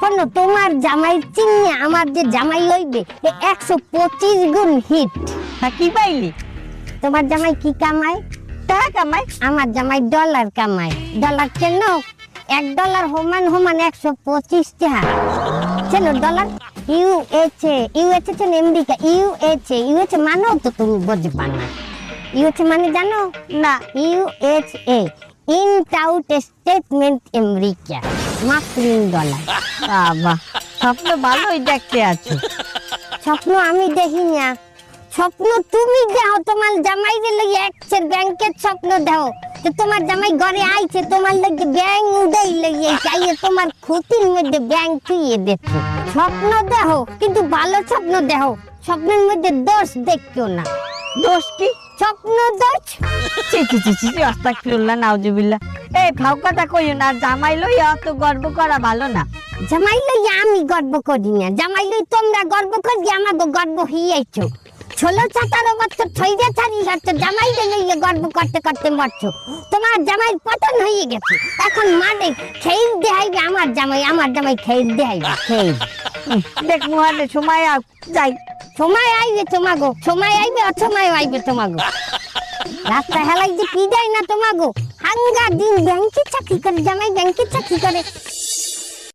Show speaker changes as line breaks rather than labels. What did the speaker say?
শোনো, তোমার জামাই চিনি আমার যে জামাই হইবে 125 গুণ হিট।
কি পাইলি?
তোমার জামাই কি কামায়?
টাকা কামাই।
আমার জামাই ডলার কামায়। ডলার কেন? $1 সমান 125 টাকা। চেনো dollar? USA. USA chain America. USA মানো তো তুমি বুঝবে না। ইউএসএ মানে জানো
না।
ইউএসএ ইনট আউট স্টেটমেন্ট আমেরিকা, মাত্র $1।
বাবা, স্বপ্ন ভালোই দেখতে আছো।
স্বপ্ন আমি দেখি না, স্বপ্ন তুমি দেখো। তোমার জামাই লইয়া এক্সের ব্যাংকের স্বপ্ন দেখো যে তোমার জামাই ঘরে আইছে, তোমার লাগে ব্যাংক উড়াই লইয়া চাইয়ে তোমার ক্ষতির মধ্যে ব্যাংক থুইয়ে দেখো। স্বপ্ন দেখো কিন্তু ভালো স্বপ্ন দেখো, স্বপ্নের মধ্যে দোষ দেখো না।
দোষ কি?
স্বপ্ন দোষ।
ছি ছি ছি ছি, আস্তাগফিরুল্লাহ, নাউজুবিল্লাহ। এই ফাও কথা কইও না, জামাই লইয়া অত গর্ব করা ভালো না।
জামাই লইয়া আমি গর্ব করি না, জামাই লই তোমরা গর্ব করি, আমাকে গর্ব হইয়াইছো। 16-17 বছর থইয়া ছাড়ি হচ্ছে জামাই লইয়া গর্ব করতে করতে মরছো। তোমার জামাই পতন হয়ে গেছে, এখন মানে খেয়ে দেখাইবে আমার জামাই খেয়ে দেখাইবে, খেয়ে।
দেখ মুহানে সময় যাই।
সময় আইবে তোমাগো, সময় আইবে, অসময় আইবে তোমাগো। রাস্তা হেলাই যে কি যায় না তোমাগো। হাঙ্গা দিন ব্যাংকে চাকরি করে, জামাই ব্যাংকে চাকরি করে,